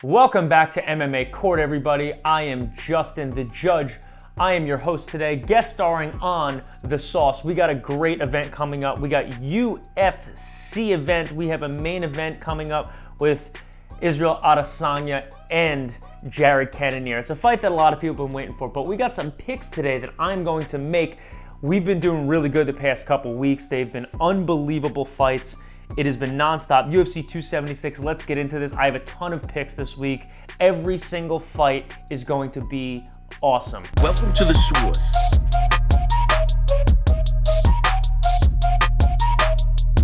Welcome back to MMA Court, everybody. I am Justin, the judge. I am your host today, guest starring on The Sauce. We got a great event coming up. We got UFC event. We have a main event coming up with Israel Adesanya and Jared Cannonier. It's a fight that a lot of people have been waiting for, but we got some picks today that I'm going to make. We've been doing really good the past couple weeks. They've been unbelievable fights. It has been nonstop. UFC 276, let's get into this. I have a ton of picks this week. Every single fight is going to be awesome. Welcome to The Sauce.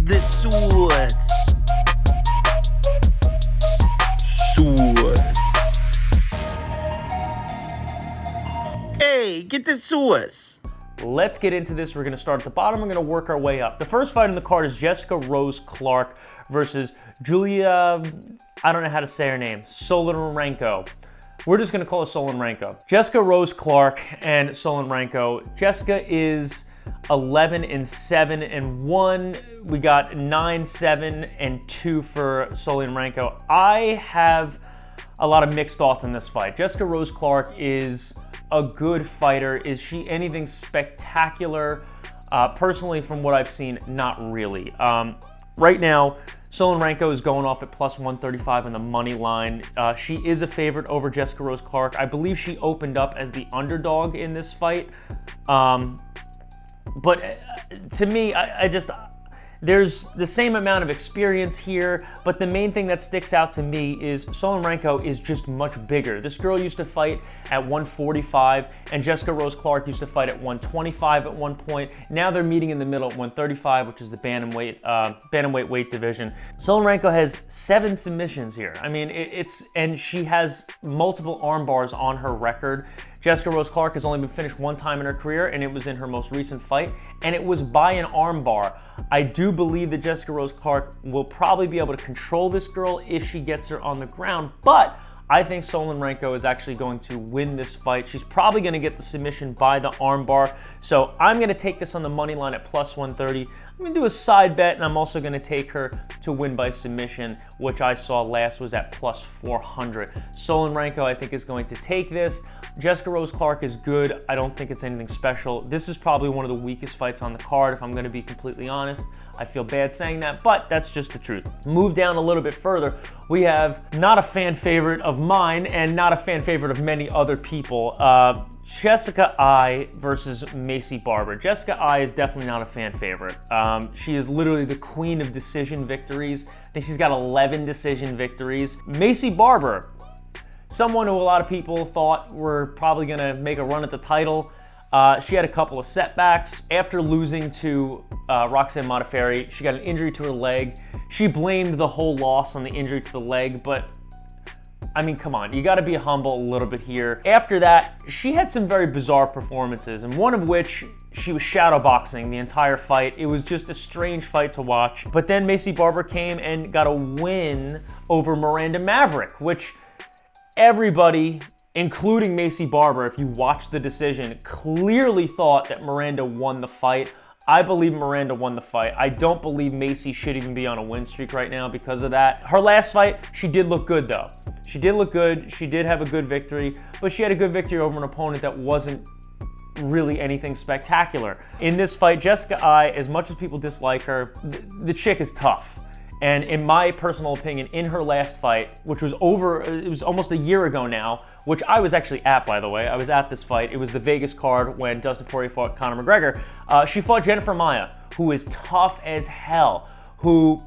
The Sauce. Sauce. Hey, get the sauce. Let's get into this. We're going to start at the bottom. We're going to work our way up. The first fight on the card is Jessica Rose Clark versus Julia, I don't know how to say her name, Renko. We're just going to call her Renko. Jessica Rose Clark and Renko. Jessica is 11-7-1. We got 9-7-2 for Renko. I have a lot of mixed thoughts on this fight. Jessica Rose Clark is a good fighter. Is she anything spectacular? Personally, from what I've seen, not really. Right now, Renko is going off at plus 135 on the money line. She is a favorite over Jessica Rose Clark. I believe she opened up as the underdog in this fight. But to me, there's the same amount of experience here, but the main thing that sticks out to me is Renko is just much bigger. This girl used to fight at 145, and Jessica Rose Clark used to fight at 125 at one point. Now they're meeting in the middle at 135, which is the bantamweight weight division. Renko has 7 submissions here. I mean, and she has multiple arm bars on her record. Jessica Rose Clark has only been finished one time in her career, and it was in her most recent fight, and it was by an arm bar. I do believe that Jessica Rose Clark will probably be able to control this girl if she gets her on the ground, but I think Renko is actually going to win this fight. She's probably going to get the submission by the armbar. So I'm going to take this on the money line at plus 130. I'm going to do a side bet, and I'm also going to take her to win by submission, which I saw last was at plus 400. Renko, I think, is going to take this. Jessica Rose Clark is good. I don't think it's anything special. This is probably one of the weakest fights on the card, if I'm going to be completely honest. I feel bad saying that, but that's just the truth. Move down a little bit further. We have not a fan favorite of mine and not a fan favorite of many other people. Jessica I versus Maycee Barber. Jessica I is definitely not a fan favorite. She is literally the queen of decision victories. I think she's got 11 decision victories. Maycee Barber, someone who a lot of people thought were probably going to make a run at the title. She had a couple of setbacks. After losing to Roxanne Modafferi, she got an injury to her leg. She blamed the whole loss on the injury to the leg, but I mean, come on, you got to be humble a little bit here. After that, she had some very bizarre performances, and one of which she was shadowboxing the entire fight. It was just a strange fight to watch. But then Maycee Barber came and got a win over Miranda Maverick, which everybody, including Maycee Barber, if you watched the decision, clearly thought that Miranda won the fight. I believe Miranda won the fight. I don't believe Maycee should even be on a win streak right now because of that. Her last fight, she did look good though. She did look good. She did have a good victory, but she had a good victory over an opponent that wasn't really anything spectacular. In this fight, Jessica I, as much as people dislike her, the chick is tough. And in my personal opinion, in her last fight, which was it was almost a year ago now, which I was actually at, by the way. I was at this fight. It was the Vegas card when Dustin Poirier fought Conor McGregor. She fought Jennifer Maia, who is tough as hell, who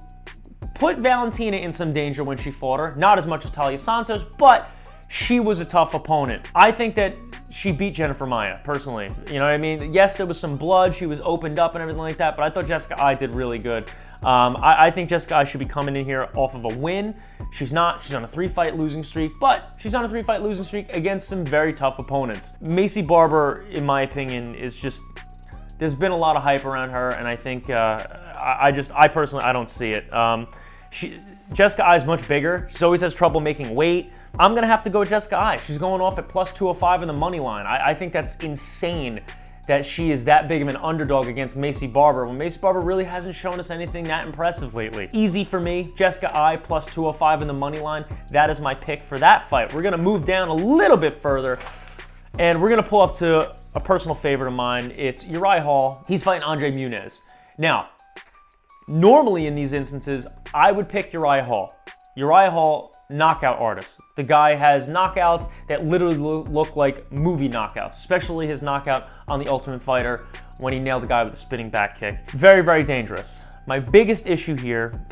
put Valentina in some danger when she fought her. Not as much as Talia Santos, but she was a tough opponent. I think that she beat Jennifer Maia, personally. You know what I mean? Yes, there was some blood. She was opened up and everything like that, but I thought Jessica I did really good. I think Jessica I should be coming in here off of a win. She's not. She's on a 3-fight losing streak, but she's on a 3-fight losing streak against some very tough opponents. Maycee Barber, in my opinion, is just, there's been a lot of hype around her, and I think, I personally, I don't see it. Jessica I is much bigger. She always has trouble making weight. I'm going to have to go with Jessica I. She's going off at plus 205 in the money line. I think that's insane that she is that big of an underdog against Maycee Barber when Maycee Barber really hasn't shown us anything that impressive lately. Easy for me, Jessica Eye plus 205 in the money line. That is my pick for that fight. We're gonna move down a little bit further, and we're gonna pull up to a personal favorite of mine. It's Uriah Hall. He's fighting Andre Muniz. Now, normally in these instances, I would pick Uriah Hall. Uriah Hall, knockout artist. The guy has knockouts that literally look like movie knockouts, especially his knockout on The Ultimate Fighter when he nailed the guy with a spinning back kick. Very, very dangerous. My biggest issue here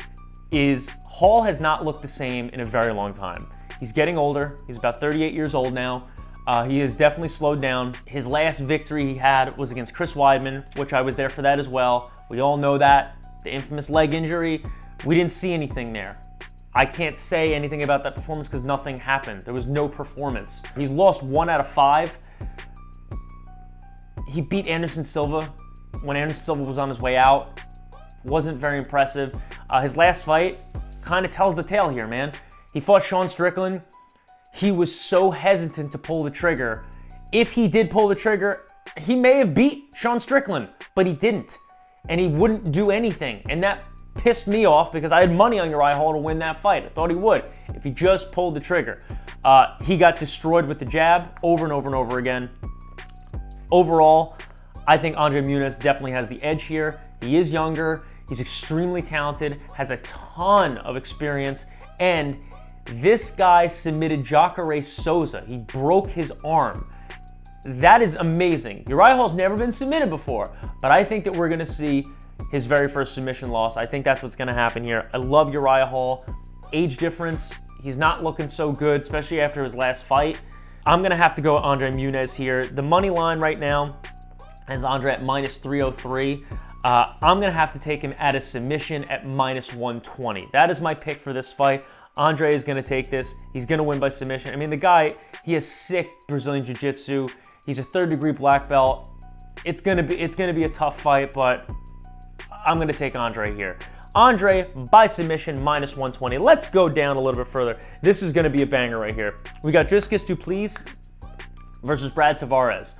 is Hall has not looked the same in a very long time. He's getting older. He's about 38 years old now. He has definitely slowed down. His last victory he had was against Chris Weidman, which I was there for that as well. We all know that. The infamous leg injury. We didn't see anything there. I can't say anything about that performance because nothing happened. There was no performance. He's lost 1 out of 5. He beat Anderson Silva when Anderson Silva was on his way out. Wasn't very impressive. His last fight kind of tells the tale here, man. He fought Sean Strickland. He was so hesitant to pull the trigger. If he did pull the trigger, he may have beat Sean Strickland, but he didn't. And he wouldn't do anything. And that pissed me off because I had money on Uriah Hall to win that fight. I thought he would if he just pulled the trigger. He got destroyed with the jab over and over and over again. Overall, I think Andre Muniz definitely has the edge here. He is younger. He's extremely talented, has a ton of experience, and this guy submitted Jacare Souza. He broke his arm. That is amazing. Uriah Hall's never been submitted before, but I think that we're going to see his very first submission loss. I think that's what's going to happen here. I love Uriah Hall. Age difference, he's not looking so good, especially after his last fight. I'm going to have to go Andre Muniz here. The money line right now has Andre at minus 303. I'm going to have to take him at a submission at minus 120. That is my pick for this fight. Andre is going to take this. He's going to win by submission. I mean, the guy, he has sick Brazilian Jiu-Jitsu. He's a third-degree black belt. It's going to be a tough fight, but I'm going to take Andre here. Andre by submission, minus 120. Let's go down a little bit further. This is going to be a banger right here. We got Dricus du Plessis versus Brad Tavares.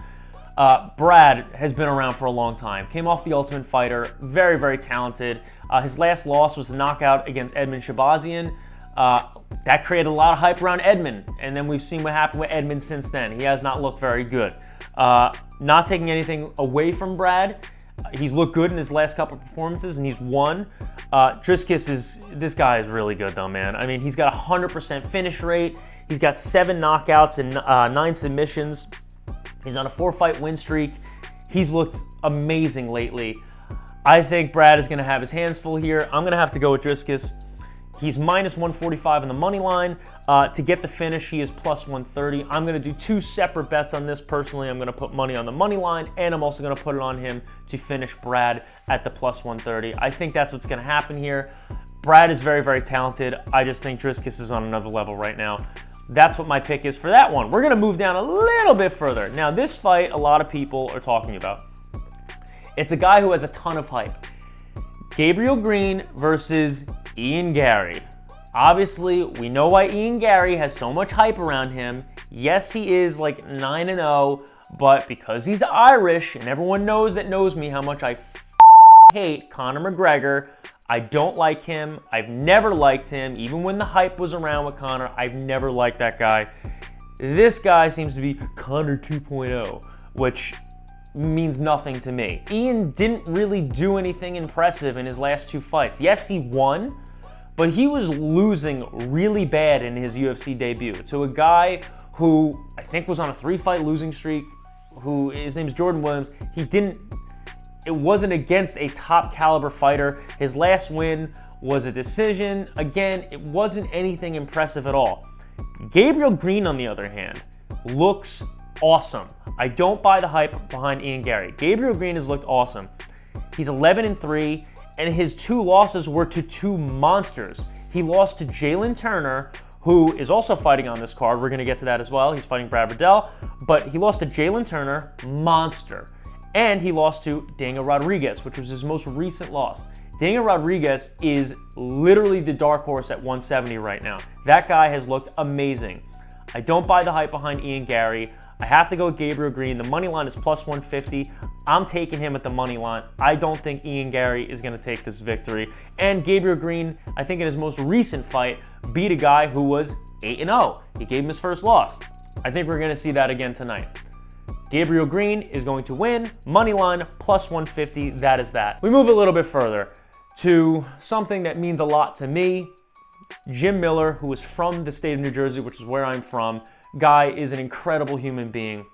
Brad has been around for a long time. Came off The Ultimate Fighter. Very, very talented. His last loss was the knockout against Edmund Shabazian. That created a lot of hype around Edmund, and then we've seen what happened with Edmund since then. He has not looked very good. Not taking anything away from Brad. He's looked good in his last couple of performances, and he's won. This guy is really good though, man. I mean, he's got a 100% finish rate. He's got 7 knockouts and 9 submissions. He's on a 4-fight win streak. He's looked amazing lately. I think Brad is going to have his hands full here. I'm going to have to go with Dricus. He's minus 145 in the money line. To get the finish, he is plus 130. I'm going to do 2 separate bets on this personally. I'm going to put money on the money line, and I'm also going to put it on him to finish Brad at the plus 130. I think that's what's going to happen here. Brad is very, very talented. I just think Dricus is on another level right now. That's what my pick is for that one. We're going to move down a little bit further. Now, this fight, a lot of people are talking about. It's a guy who has a ton of hype. Gabriel Green versus Ian Garry. Obviously, we know why Ian Garry has so much hype around him. Yes, he is like 9-0, but because he's Irish, and everyone knows me how much I hate Conor McGregor. I don't like him. I've never liked him. Even when the hype was around with Conor, I've never liked that guy. This guy seems to be Conor 2.0, which means nothing to me. Ian didn't really do anything impressive in his last 2 fights. Yes, he won, but he was losing really bad in his UFC debut to a guy who I think was on a 3-fight losing streak, his name's Jordan Williams. It wasn't against a top caliber fighter. His last win was a decision. Again, it wasn't anything impressive at all. Gabriel Green, on the other hand, looks awesome. I don't buy the hype behind Ian Garry. Gabriel Green has looked awesome. He's 11-3, and his 2 losses were to 2 monsters. He lost to Jalen Turner, who is also fighting on this card. We're going to get to that as well. He's fighting Brad Riddell, but he lost to Jalen Turner, monster. And he lost to Daniel Rodriguez, which was his most recent loss. Daniel Rodriguez is literally the dark horse at 170 right now. That guy has looked amazing. I don't buy the hype behind Ian Garry. I have to go with Gabriel Green. The money line is plus 150. I'm taking him at the money line. I don't think Ian Garry is going to take this victory. And Gabriel Green, I think in his most recent fight, beat a guy who was 8-0. He gave him his first loss. I think we're going to see that again tonight. Gabriel Green is going to win. Money line plus 150. That is that. We move a little bit further to something that means a lot to me. Jim Miller, who is from the state of New Jersey, which is where I'm from. Guy is an incredible human being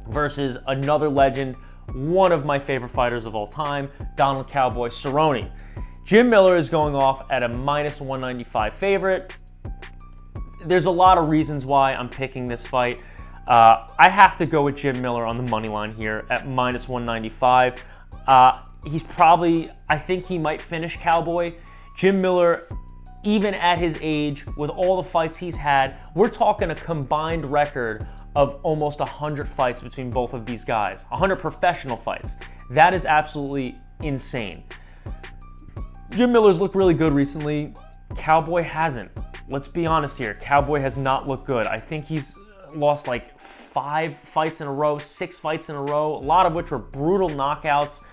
versus another legend, one of my favorite fighters of all time, Donald Cowboy Cerrone. Jim Miller is going off at a minus 195 favorite. There's a lot of reasons why I'm picking this fight. I have to go with Jim Miller on the money line here at minus 195. He's probably, I think he might finish Cowboy. Jim Miller, even at his age, with all the fights he's had, we're talking a combined record of almost 100 fights between both of these guys. 100 professional fights. That is absolutely insane. Jim Miller's looked really good recently. Cowboy hasn't. Let's be honest here. Cowboy has not looked good. I think he's lost like 5 fights in a row, 6 fights in a row, a lot of which were brutal knockouts.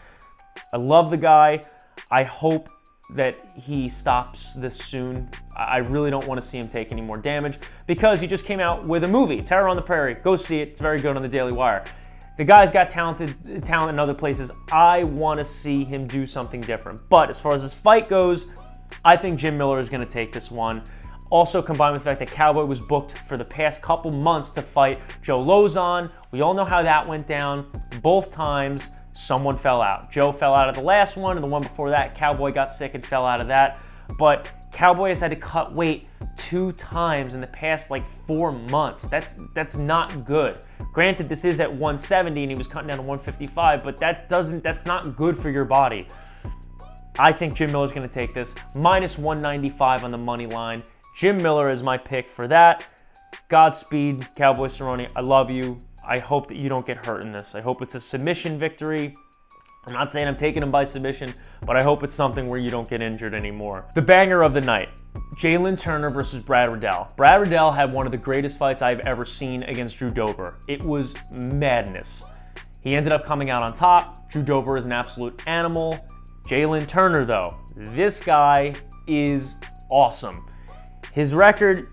I love the guy. I hope that he stops this soon. I really don't want to see him take any more damage because he just came out with a movie, Terror on the Prairie. Go see it. It's very good on the Daily Wire. The guy's got talent in other places. I want to see him do something different. But as far as this fight goes, I think Jim Miller is going to take this one. Also combined with the fact that Cowboy was booked for the past couple months to fight Joe Lozon. We all know how that went down. Both times, someone fell out. Joe fell out of the last one, and the one before that, Cowboy got sick and fell out of that. But Cowboy has had to cut weight 2 times in the past like 4 months. That's not good. Granted, this is at 170 and he was cutting down to 155, but that's not good for your body. I think Jim Miller's going to take this. Minus 195 on the money line. Jim Miller is my pick for that. Godspeed, Cowboy Cerrone. I love you. I hope that you don't get hurt in this. I hope it's a submission victory. I'm not saying I'm taking him by submission, but I hope it's something where you don't get injured anymore. The banger of the night, Jalen Turner versus Brad Riddell. Brad Riddell had one of the greatest fights I've ever seen against Drew Dober. It was madness. He ended up coming out on top. Drew Dober is an absolute animal. Jalen Turner, though, this guy is awesome. His record,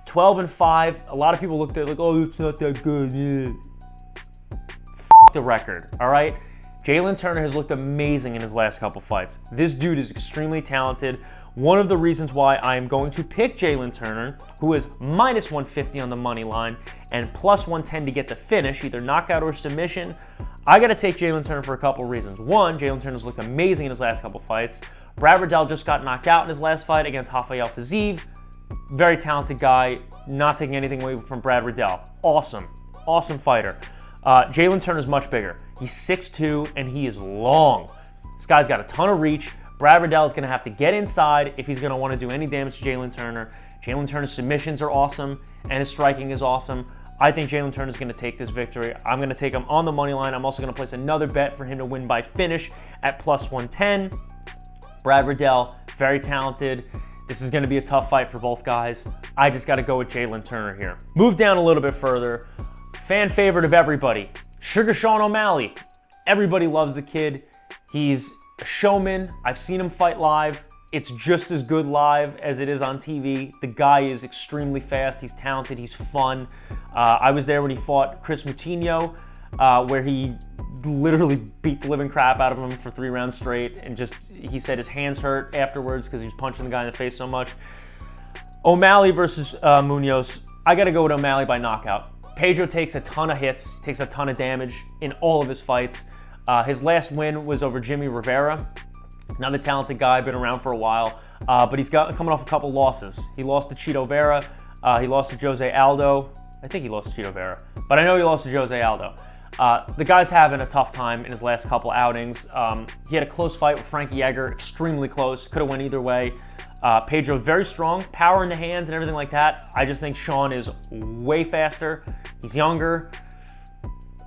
12-5. A lot of people looked at it like, oh, it's not that good. Yeah. F the record, all right? Jalen Turner has looked amazing in his last couple fights. This dude is extremely talented. One of the reasons why I am going to pick Jalen Turner, who is minus 150 on the money line and plus 110 to get the finish, either knockout or submission, I got to take Jalen Turner for a couple reasons. One, Jalen Turner's looked amazing in his last couple fights. Brad Riddell just got knocked out in his last fight against Rafael Fiziev. Very talented guy, not taking anything away from Brad Riddell. Awesome fighter. Jalen Turner's much bigger. He's 6'2", and he is long. This guy's got a ton of reach. Brad Riddell is going to have to get inside if he's going to want to do any damage to Jalen Turner. Jalen Turner's submissions are awesome, and his striking is awesome. I think Jalen Turner is going to take this victory. I'm going to take him on the money line. I'm also going to place another bet for him to win by finish at plus 110. Brad Riddell, very talented. This is going to be a tough fight for both guys. I just got to go with Jalen Turner here. Move down a little bit further. Fan favorite of everybody, Sugar Sean O'Malley. Everybody loves the kid. He's a showman. I've seen him fight live. It's just as good live as it is on TV. The guy is extremely fast. He's talented. He's fun. I was there when he fought Chris Moutinho, where he literally beat the living crap out of him for 3 rounds straight, and he said his hands hurt afterwards because he was punching the guy in the face so much. O'Malley versus Munhoz. I got to go with O'Malley by knockout. Pedro takes a ton of hits, takes a ton of damage in all of his fights. His last win was over Jimmy Rivera. Another talented guy, been around for a while, but he's coming off a couple losses. He lost to Chito Vera. He lost to Jose Aldo. I think he lost to Chito Vera, but I know he lost to Jose Aldo. The guy's having a tough time in his last couple outings. He had a close fight with Frankie, extremely close. Could have went either way. Pedro, very strong, power in the hands and everything like that. I just think Sean is way faster. He's younger.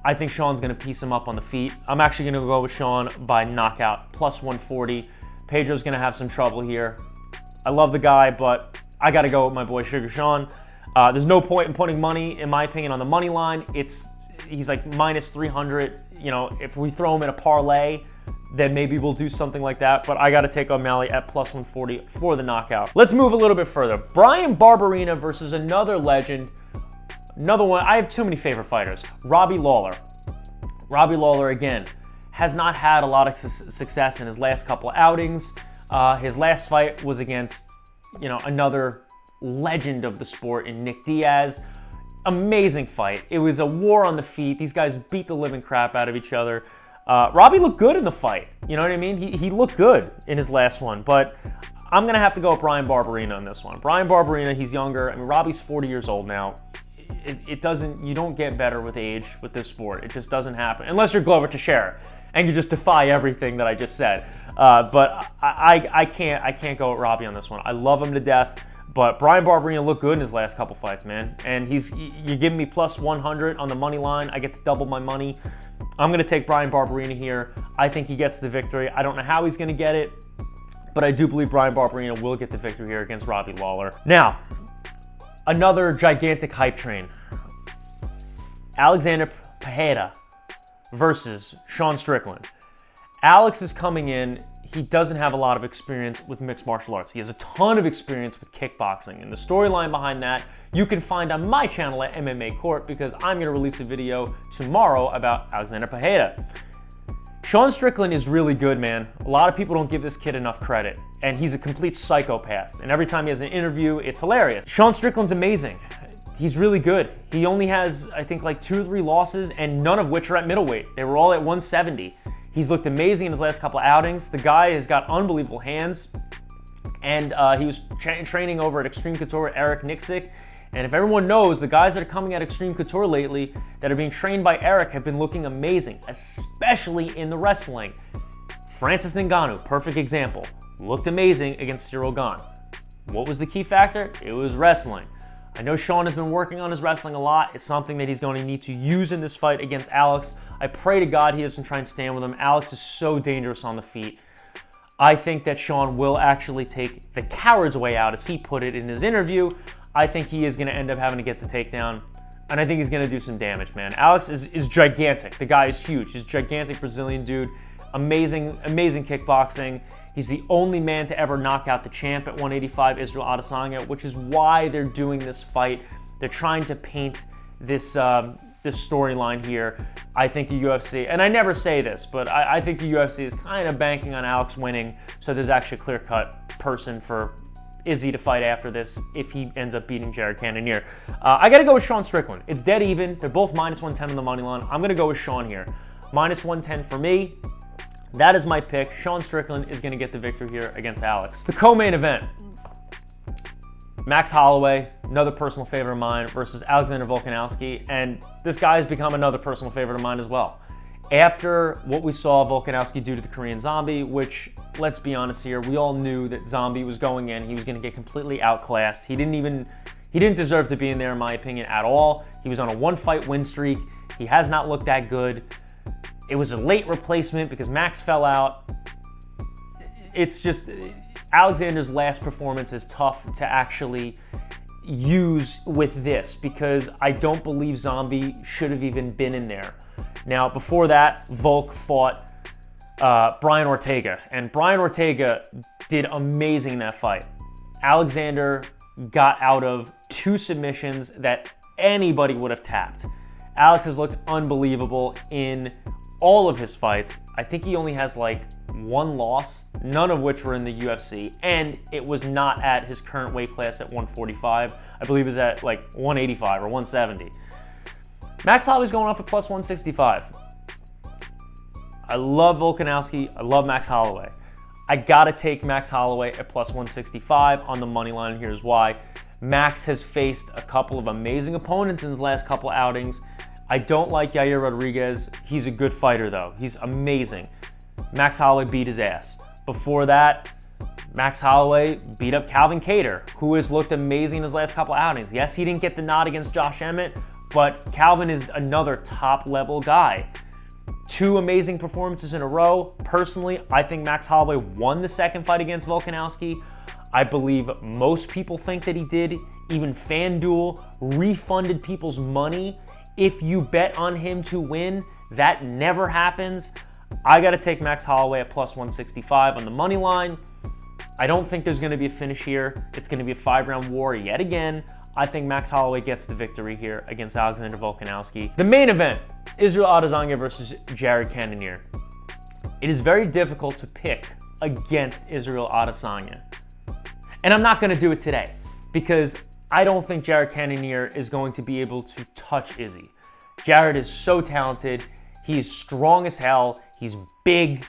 I think Sean's going to piece him up on the feet. I'm actually going to go with Sean by knockout, plus 140. Pedro's going to have some trouble here. I love the guy, but I got to go with my boy Sugar Sean. There's no point in putting money, in my opinion, on the money line. he's like minus 300. You know, if we throw him in a parlay, then maybe we'll do something like that. But I got to take O'Malley at plus 140 for the knockout. Let's move a little bit further. Brian Barberena versus another legend. Another one. I have too many favorite fighters. Robbie Lawler. Robbie Lawler, again, has not had a lot of success in his last couple outings. His last fight was against, you know, another legend of the sport in Nick Diaz. Amazing fight. It was a war on the feet. These guys beat the living crap out of each other. Robbie looked good in the fight. You know what I mean? He looked good in his last one, but I'm going to have to go with Brian Barberena on this one. Brian Barberena, he's younger. I mean, Robbie's 40 years old now. You don't get better with age with this sport. It just doesn't happen. Unless you're Glover Teixeira and you just defy everything that I just said. But I can't go with Robbie on this one. I love him to death. But Brian Barberena looked good in his last couple fights, man. And you're giving me plus 100 on the money line. I get to double my money. I'm going to take Brian Barberena here. I think he gets the victory. I don't know how he's going to get it, but I do believe Brian Barberena will get the victory here against Robbie Lawler. Now, another gigantic hype train. Alexander Pereira versus Sean Strickland. Alex is coming in. He doesn't have a lot of experience with mixed martial arts. He has a ton of experience with kickboxing. And the storyline behind that, you can find on my channel at MMA Court, because I'm going to release a video tomorrow about Alexander Pereira. Sean Strickland is really good, man. A lot of people don't give this kid enough credit. And he's a complete psychopath. And every time he has an interview, it's hilarious. Sean Strickland's amazing. He's really good. He only has, I think, like 2 or 3 losses, and none of which are at middleweight. They were all at 170. He's looked amazing in his last couple of outings. The guy has got unbelievable hands. And he was training over at Extreme Couture with Eric Nixick. And if everyone knows, the guys that are coming at Extreme Couture lately that are being trained by Eric have been looking amazing, especially in the wrestling. Francis Ngannou, perfect example. Looked amazing against Cyril Gane. What was the key factor? It was wrestling. I know Sean has been working on his wrestling a lot. It's something that he's going to need to use in this fight against Alex. I pray to God he doesn't try and stand with him. Alex is so dangerous on the feet. I think that Sean will actually take the coward's way out, as he put it in his interview. I think he is going to end up having to get the takedown, and I think he's going to do some damage, man. Alex is gigantic. The guy is huge. He's a gigantic Brazilian dude. Amazing, amazing kickboxing. He's the only man to ever knock out the champ at 185, Israel Adesanya, which is why they're doing this fight. They're trying to paint this storyline here. I think the UFC, and I never say this, but I think the UFC is kind of banking on Alex winning, so there's actually a clear-cut person for Izzy to fight after this if he ends up beating Jared Cannonier. I got to go with Sean Strickland. It's dead even. They're both minus 110 on the money line. I'm going to go with Sean here. Minus 110 for me. That is my pick. Sean Strickland is going to get the victory here against Alex. The co-main event. Max Holloway, another personal favorite of mine, versus Alexander Volkanovski, and this guy has become another personal favorite of mine as well. After what we saw Volkanovski do to the Korean Zombie, which, let's be honest here, we all knew that Zombie was going in. He was going to get completely outclassed. He didn't deserve to be in there, in my opinion, at all. He was on a 1-fight win streak. He has not looked that good. It was a late replacement because Max fell out. It's just, Alexander's last performance is tough to actually use with this, because I don't believe Zombie should have even been in there. Now, before that, Volk fought Brian Ortega, and Brian Ortega did amazing in that fight. Alexander got out of 2 submissions that anybody would have tapped. Alex has looked unbelievable in all of his fights. I think he only has like 1 loss, none of which were in the UFC, and it was not at his current weight class at 145. I believe it was at like 185 or 170. Max Holloway's going off at plus 165. I love Volkanovski. I love Max Holloway. I gotta take Max Holloway at plus 165 on the money line. Here's why. Max has faced a couple of amazing opponents in his last couple outings. I don't like Yair Rodriguez. He's a good fighter, though. He's amazing. Max Holloway beat his ass. Before that, Max Holloway beat up Calvin Kattar, who has looked amazing in his last couple outings. Yes, he didn't get the nod against Josh Emmett, but Calvin is another top-level guy. 2 amazing performances in a row. Personally, I think Max Holloway won the second fight against Volkanovski. I believe most people think that he did. Even FanDuel refunded people's money if you bet on him to win. That never happens. I got to take Max Holloway at plus 165 on the money line. I don't think there's going to be a finish here. It's going to be a 5-round war yet again. I think Max Holloway gets the victory here against Alexander Volkanovski. The main event, Israel Adesanya versus Jared Cannonier. It is very difficult to pick against Israel Adesanya. And I'm not going to do it today because I don't think Jared Cannonier is going to be able to touch Izzy. Jared is so talented. He is strong as hell. He's big.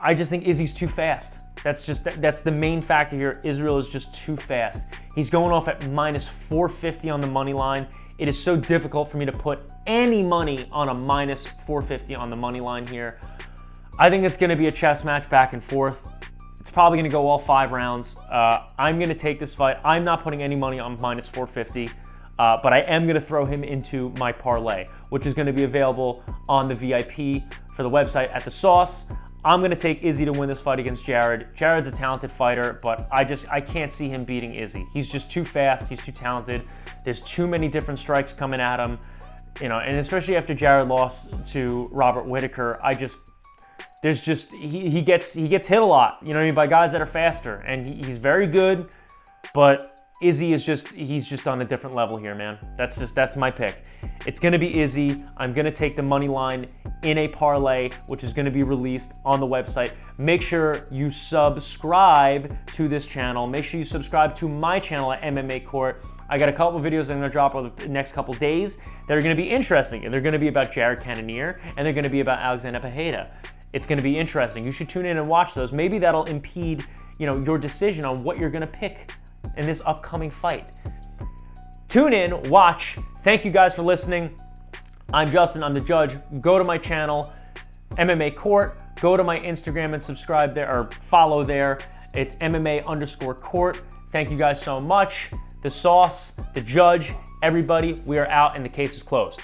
I just think Izzy's too fast. That's the main factor here. Israel is just too fast. He's going off at minus 450 on the money line. It is so difficult for me to put any money on a minus 450 on the money line here. I think it's going to be a chess match back and forth. It's probably going to go all 5 rounds. I'm going to take this fight. I'm not putting any money on minus 450, but I am going to throw him into my parlay, which is going to be available on the VIP for the website at the Sauce. I'm going to take Izzy to win this fight against Jared. Jared's a talented fighter, but I can't see him beating Izzy. He's just too fast. He's too talented. There's too many different strikes coming at him, and especially after Jared lost to Robert Whittaker, he gets hit a lot, by guys that are faster, and he's very good, but Izzy is he's just on a different level here, man. That's my pick. It's going to be Izzy. I'm going to take the money line in a parlay, which is going to be released on the website. Make sure you subscribe to this channel. Make sure you subscribe to my channel at MMA Court. I got a couple videos I'm going to drop over the next couple days that are going to be interesting, and they're going to be about Jared Cannonier, and they're going to be about Alexander Pereira. It's going to be interesting. You should tune in and watch those. Maybe that'll impede, your decision on what you're going to pick in this upcoming fight. Tune in, watch. Thank you guys for listening. I'm Justin, I'm the judge. Go to my channel, MMA Court. Go to my Instagram and subscribe there, or follow there. It's MMA_Court. Thank you guys so much. The Sauce, the judge, everybody, we are out and the case is closed.